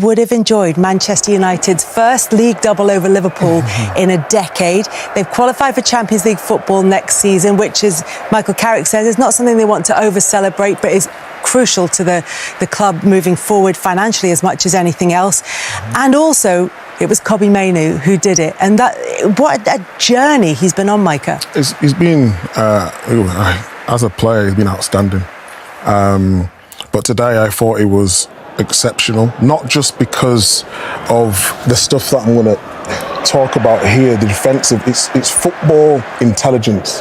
would have enjoyed Manchester United's first league double over Liverpool in a decade. They've qualified for Champions League football next season, which, as Michael Carrick says, is not something they want to over-celebrate, but is crucial to the club moving forward financially as much as anything else. And also, it was Kobbie Mainoo who did it. And what a journey he's been on, Micah. He's been, as a player, he's been outstanding. But today I thought he was exceptional, not just because of the stuff that I'm going to talk about here, the defensive, it's football intelligence,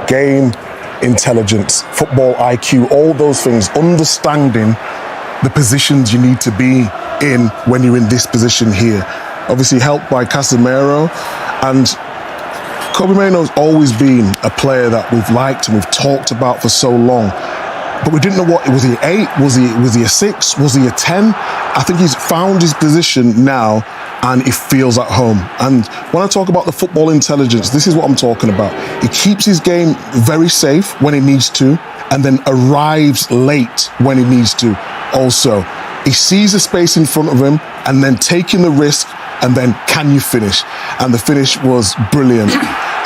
game intelligence, football IQ, all those things, understanding the positions you need to be in when you're in this position here. Obviously helped by Casemiro, and Kobbie Mainoo's always been a player that we've liked and we've talked about for so long. But we didn't know was he 8? Was he a 6? Was he a 10? I think he's found his position now and he feels at home. And when I talk about the football intelligence, this is what I'm talking about. He keeps his game very safe when he needs to and then arrives late when he needs to also. He sees the space in front of him and then taking the risk and then can you finish? And the finish was brilliant.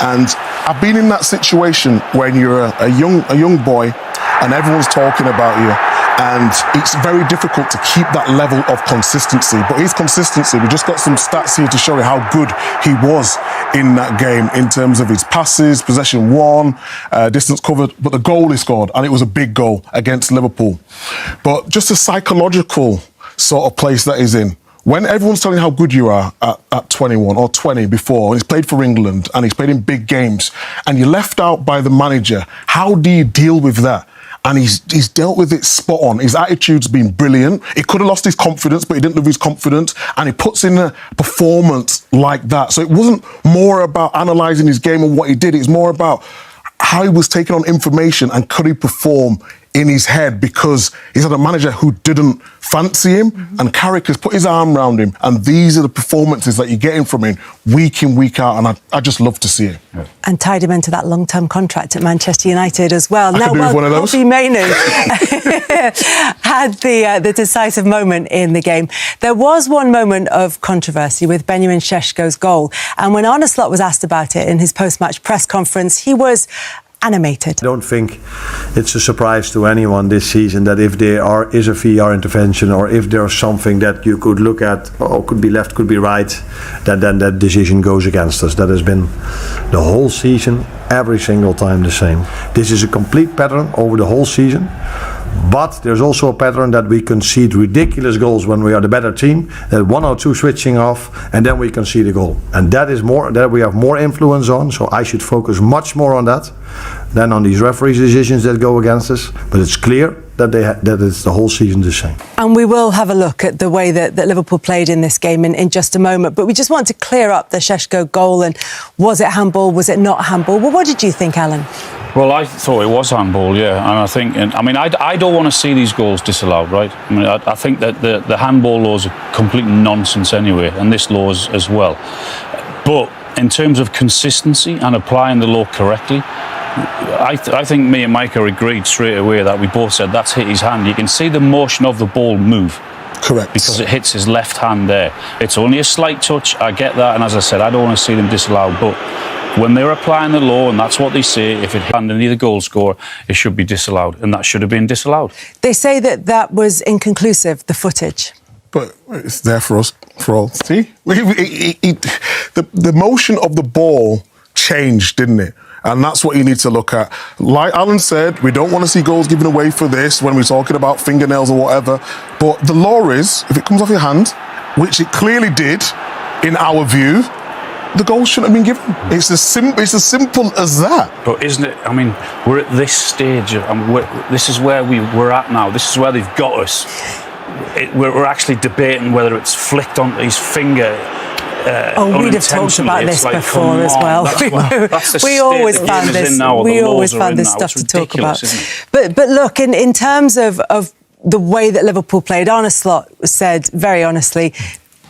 And I've been in that situation when you're a young boy and everyone's talking about you, and it's very difficult to keep that level of consistency. But his consistency, we just got some stats here to show you how good he was in that game in terms of his passes, possession won, distance covered, but the goal he scored, and it was a big goal against Liverpool. But just a psychological sort of place that he's in. When everyone's telling you how good you are at 21 or 20 before, and he's played for England and he's played in big games, and you're left out by the manager, how do you deal with that? And he's dealt with it spot on. His attitude's been brilliant. He could have lost his confidence, but he didn't lose his confidence. And he puts in a performance like that. So it wasn't more about analysing his game and what he did. It's more about how he was taking on information and could he perform in his head, because he's had a manager who didn't fancy him, and Carrick has put his arm around him, and these are the performances that you're getting from him week in, week out, and I just love to see it. Yeah. And tied him into that long-term contract at Manchester United as well. I could do with one of those. Kobbie Mainoo had the decisive moment in the game. There was one moment of controversy with Benjamin Šeško's goal, and when Arne Slot was asked about it in his post-match press conference, he was animated. I don't think it's a surprise to anyone this season that if there is a VR intervention or if there's something that you could look at, or could be left, could be right, then that decision goes against us. That has been the whole season, every single time the same. This is a complete pattern over the whole season. But there's also a pattern that we concede ridiculous goals when we are the better team, that 1 or 2 switching off, and then we concede a goal. And that is more, that we have more influence on, so I should focus much more on that than on these referees' decisions that go against us. But it's clear that it's the whole season the same. And we will have a look at the way that Liverpool played in this game in just a moment. But we just want to clear up the Šeško goal, and was it handball, was it not handball? Well, what did you think, Alan? Well, I thought it was handball, yeah. And I think, I don't want to see these goals disallowed, right? I mean, I think that the handball laws are complete nonsense anyway, and this law is as well. But in terms of consistency and applying the law correctly, I think me and Micah agreed straight away that we both said that's hit his hand. You can see the motion of the ball move. Correct. Because it hits his left hand there. It's only a slight touch, I get that, and as I said, I don't want to see them disallowed, but when they're applying the law, and that's what they say, if it happened to the goal scorer, it should be disallowed, and that should have been disallowed. They say that was inconclusive, the footage. But it's there for us, for all. See? The motion of the ball changed, didn't it? And that's what you need to look at. Like Alan said, we don't want to see goals given away for this when we're talking about fingernails or whatever. But the law is, if it comes off your hand, which it clearly did, in our view, the goal shouldn't have been given. It's as simple as that. But isn't it? I mean, we're at this stage. This is where we're at now. This is where they've got us. We're actually debating whether it's flicked onto his finger. We'd have talked about this before as well. We always found this. We always found this stuff to talk about. But look, in terms of the way that Liverpool played, Arne Slot said very honestly,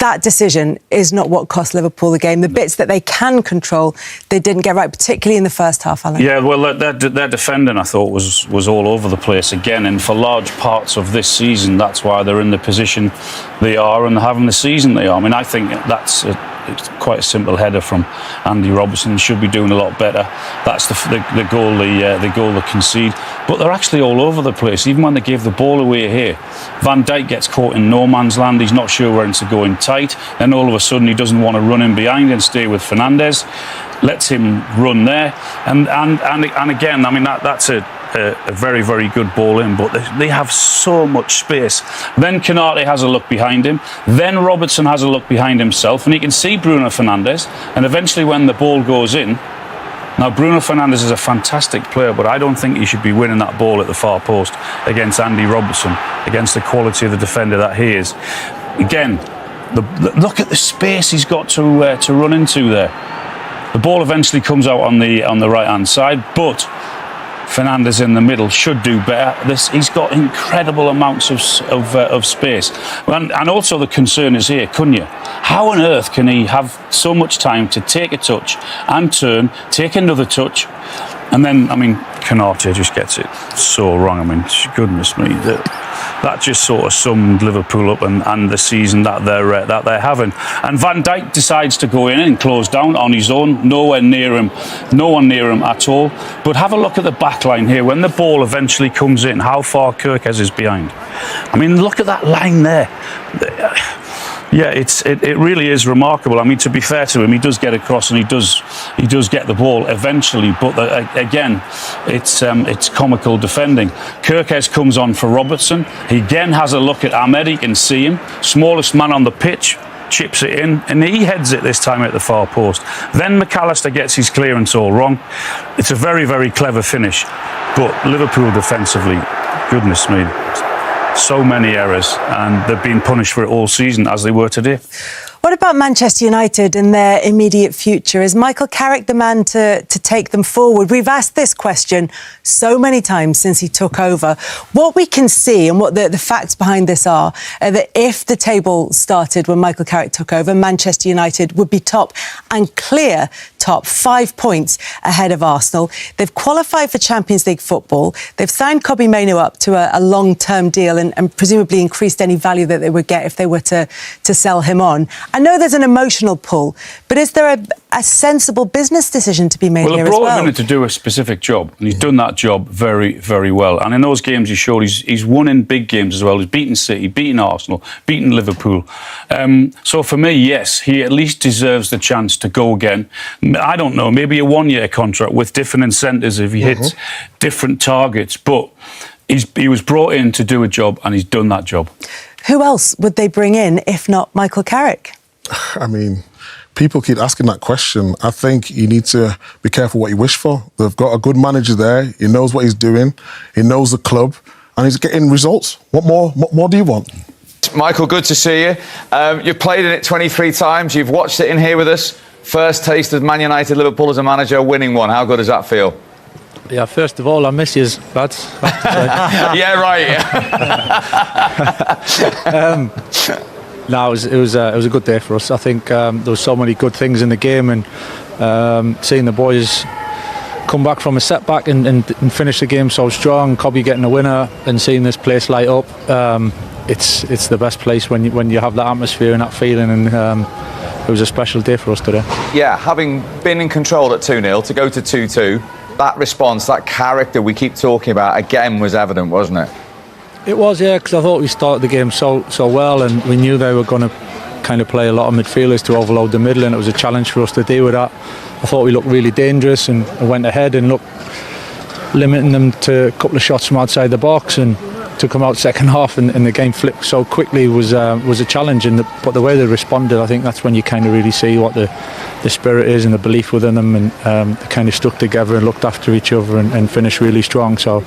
that decision is not what cost Liverpool the game. The bits that they can control, they didn't get right, particularly in the first half, Alan. Yeah, well, their defending, I thought, was all over the place again. And for large parts of this season, that's why they're in the position they are and having the season they are. I mean, I think it's quite a simple header from Andy Robertson. Should be doing a lot better. That's the goal they concede. But they're actually all over the place. Even when they gave the ball away here, Van Dijk gets caught in no man's land. He's not sure when to go in tight. Then all of a sudden he doesn't want to run in behind and stay with Fernandes. Lets him run there. And again, I mean that's a very, very good ball in, but they have so much space. Then Canate has a look behind him. Then Robertson has a look behind himself, and he can see Bruno Fernandes. And eventually, when the ball goes in, now Bruno Fernandes is a fantastic player, but I don't think he should be winning that ball at the far post against Andy Robertson, against the quality of the defender that he is. Again, look at the space he's got to run into there. The ball eventually comes out on the right-hand side, but Fernandes in the middle should do better. He's got incredible amounts of space, and also the concern is here, Cunha. How on earth can he have so much time to take a touch and turn, take another touch, and then Canate just gets it so wrong. I mean, goodness me, that just sort of summed Liverpool up and the season that they're having. And Van Dijk decides to go in and close down on his own. No one near him at all. But have a look at the back line here. When the ball eventually comes in, how far Kirkes is behind. I mean, look at that line there. Yeah, it really is remarkable. I mean, to be fair to him, he does get across and he does get the ball eventually. But again, it's comical defending. Kirkes comes on for Robertson. He again has a look at Ahmed. He can see him. Smallest man on the pitch. Chips it in, and he heads it this time at the far post. Then McAllister gets his clearance all wrong. It's a very, very clever finish. But Liverpool defensively, goodness me, so many errors, and they've been punished for it all season, as they were today. What about Manchester United and their immediate future? Is Michael Carrick the man to take them forward? We've asked this question so many times since he took over. What we can see and what the facts behind this are that if the table started when Michael Carrick took over, Manchester United would be top and clear top, 5 points ahead of Arsenal. They've qualified for Champions League football. They've signed Kobbie Mainoo up to a long-term deal and presumably increased any value that they would get if they were to sell him on. I know there's an emotional pull, but is there a sensible business decision to be made here as well? Well, they brought him in to do a specific job, and he's done that job very, very well. And in those games he showed he's won in big games as well. He's beaten City, beaten Arsenal, beaten Liverpool. So for me, yes, he at least deserves the chance to go again. I don't know, maybe a one-year contract with different incentives if he hits different targets. But he was brought in to do a job, and he's done that job. Who else would they bring in if not Michael Carrick? I mean, people keep asking that question. I think you need to be careful what you wish for. They've got a good manager there. He knows what he's doing. He knows the club, and he's getting results. What more do you want? Michael, good to see you. You've played in it 23 times. You've watched it in here with us. First taste of Man United, Liverpool as a manager, winning one. How good does that feel? Yeah, first of all, I miss you, lads. Yeah, right. No, it was a good day for us. I think there was so many good things in the game, and seeing the boys come back from a setback and finish the game so strong, Kobbie getting a winner, and seeing this place light up. It's the best place when you have that atmosphere and that feeling, and it was a special day for us today. Yeah, having been in control at 2-0 to go to 2-2, that response, that character we keep talking about again was evident, wasn't it? It was, yeah, because I thought we started the game so well, and we knew they were going to kind of play a lot of midfielders to overload the middle, and it was a challenge for us to deal with that. I thought we looked really dangerous and went ahead and looked limiting them to a couple of shots from outside the box, and to come out second half and the game flipped so quickly was a challenge. But the way they responded, I think that's when you kind of really see what the spirit is and the belief within them, and they kind of stuck together and looked after each other and finished really strong. So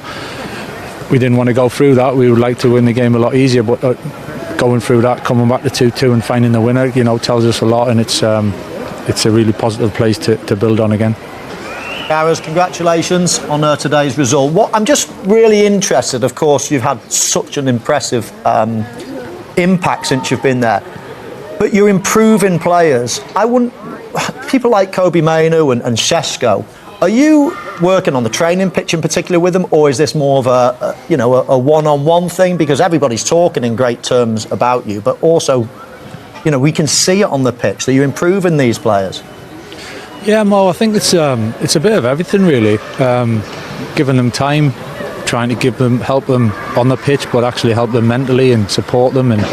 we didn't want to go through that. We would like to win the game a lot easier, but going through that, coming back to 2-2 and finding the winner, tells us a lot, and it's a really positive place to build on again. Gareth, congratulations on today's result. I'm just really interested, of course, you've had such an impressive impact since you've been there. but you're improving players. I wouldn't. People like Kobe Mainu and Šeško. Are you working on the training pitch in particular with them, or is this more of a one-on-one thing? Because everybody's talking in great terms about you, but also, we can see it on the pitch that you're improving these players. Yeah, Mo, I think it's a bit of everything really. Giving them time, trying to help them on the pitch, but actually help them mentally and support them. And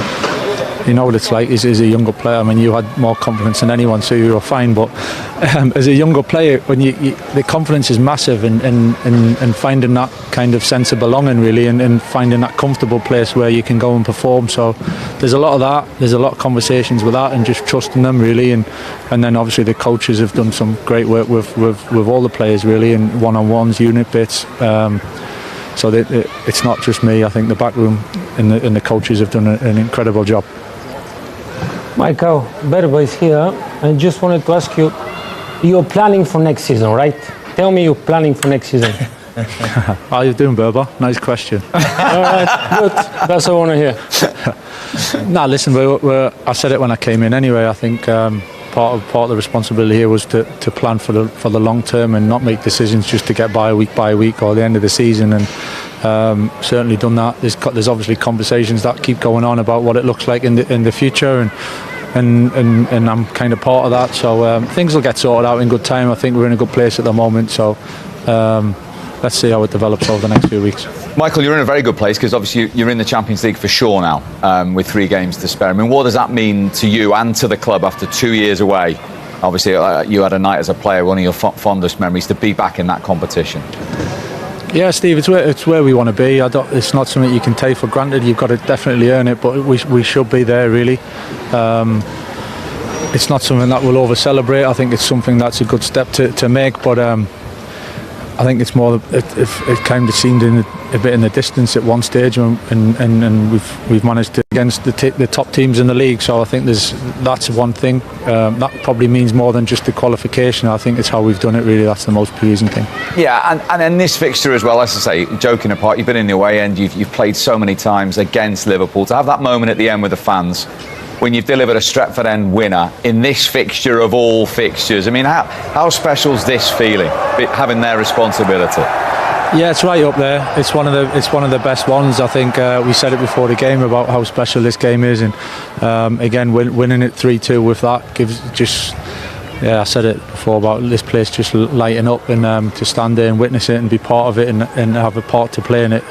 you know what it's like as a younger player. I mean, you had more confidence than anyone, so you were fine. But as a younger player, when the confidence is massive, and finding that kind of sense of belonging, really, and finding that comfortable place where you can go and perform. So there's a lot of that. There's a lot of conversations with that, and just trusting them, really. And then obviously the coaches have done some great work with all the players, really, in one-on-ones, unit bits. So it's not just me. I think the back room and the coaches have done an incredible job. Michael, Berbo is here. I just wanted to ask you, you're planning for next season, right? Tell me you're planning for next season. How are you doing, Berbo? Nice question. All right, good. That's what I want to hear. Nah, listen, I said it when I came in anyway. I think part of the responsibility here was to plan for the long term and not make decisions just to get by week or the end of the season. And certainly done that. There's obviously conversations that keep going on about what it looks like in the future, and I'm kind of part of that. So things will get sorted out in good time. I think we're in a good place at the moment. So let's see how it develops over the next few weeks. Michael, you're in a very good place because obviously you're in the Champions League for sure now, with 3 games to spare. I mean, what does that mean to you and to the club after 2 years away? Obviously, you had a night as a player, one of your fondest memories, to be back in that competition. Yeah, Steve, it's where we want to be. It's not something you can take for granted. You've got to definitely earn it, but we should be there, really. It's not something that we'll over-celebrate. I think it's something that's a good step to make, but I think it's more. It kind of seemed a bit in the distance at one stage, and we've managed to against the top teams in the league. So I think that's one thing. That probably means more than just the qualification. I think it's how we've done it. Really, that's the most pleasing thing. Yeah, and in this fixture as well, as I say, joking apart, you've been in the away end. You've played so many times against Liverpool. To have that moment at the end with the fans, when you've delivered a Stretford End winner in this fixture of all fixtures, I mean, how special is this feeling, having their responsibility? Yeah, it's right up there. It's one of the best ones. I think we said it before the game about how special this game is, and again, winning it 3-2 with that gives just. Yeah, I said it before about this place just lighting up, and to stand there and witness it and be part of it and have a part to play in it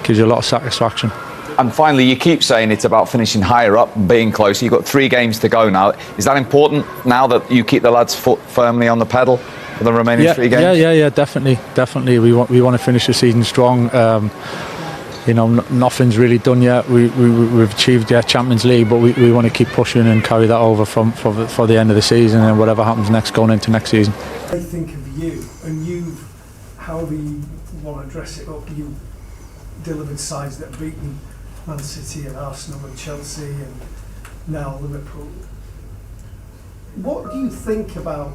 gives you a lot of satisfaction. And finally, you keep saying it's about finishing higher up and being closer. You've got 3 games to go now. Is that important now that you keep the lads' foot firmly on the pedal for the remaining 3 games? Yeah, definitely. We want to finish the season strong. Nothing's really done yet. We've achieved Champions League, but we want to keep pushing and carry that over for the end of the season and whatever happens next going into next season. I think of you, and however you want to dress it up, you delivered sides that have beaten Man City and Arsenal and Chelsea and now Liverpool. What do you think about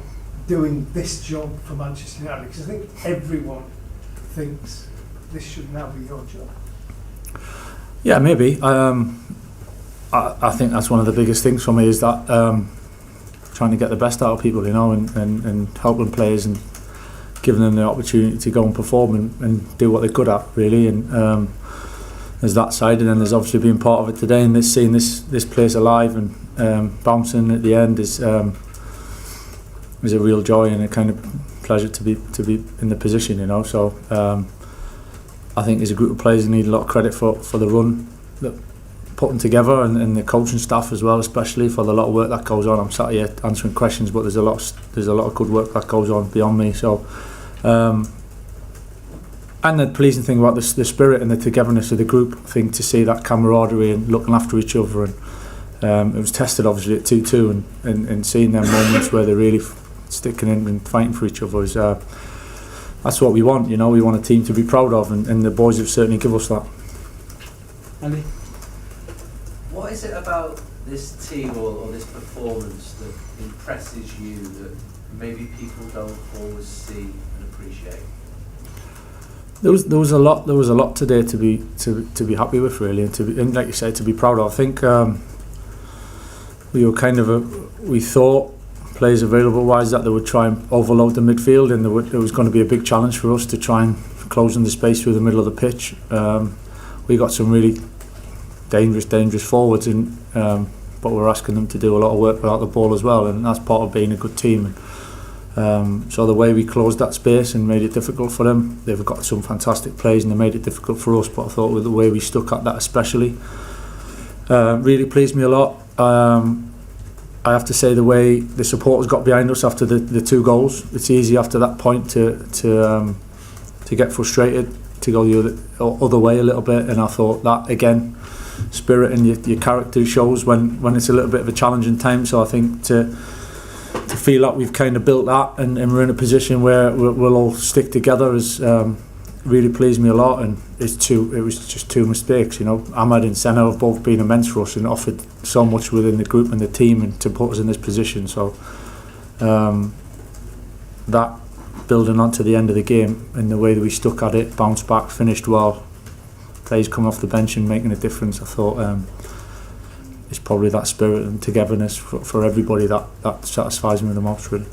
doing this job for Manchester United? Because I think everyone thinks this should now be your job. Yeah, maybe. I think that's one of the biggest things for me is that trying to get the best out of people, and helping players and giving them the opportunity to go and perform and do what they're good at, really. And there's that side, and then there's obviously being part of it today and seeing this place alive and bouncing at the end is a real joy and a kind of pleasure to be in the position, So I think as a group of players, you need a lot of credit for the run that putting together, and the coaching staff as well, especially for the lot of work that goes on. I'm sat here answering questions, but there's a lot of good work that goes on beyond me. So. And the pleasing thing about the spirit and the togetherness of the group, I think, to see that camaraderie and looking after each other, and it was tested obviously at 2-2, and seeing them moments where they're really sticking in and fighting for each other is that's what we want. We want a team to be proud of, and the boys have certainly given us that. Andy, what is it about this team or this performance that impresses you that maybe people don't always see and appreciate? There was a lot today to be happy with, really, and like you said, to be proud of. I think we were we thought players available wise that they would try and overload the midfield, and there was going to be a big challenge for us to try and close in the space through the middle of the pitch. We got some really dangerous forwards, and but we're asking them to do a lot of work without the ball as well, and that's part of being a good team. So the way we closed that space and made it difficult for them, they've got some fantastic plays and they made it difficult for us, but I thought with the way we stuck at that especially really pleased me a lot. I have to say the way the supporters got behind us after the 2 goals, it's easy after that point to get frustrated, to go the other way a little bit, and I thought that again, spirit and your character shows when it's a little bit of a challenging time. So I think to feel like we've kind of built that and we're in a position where we'll all stick together is really pleased me a lot. And it was just 2 mistakes, you know. Ahmed and Senna have both been immense for us and offered so much within the group and the team and to put us in this position. So that building on to the end of the game and the way that we stuck at it, bounced back, finished well, players coming off the bench and making a difference, I thought it's probably that spirit and togetherness for everybody that satisfies me the most, really.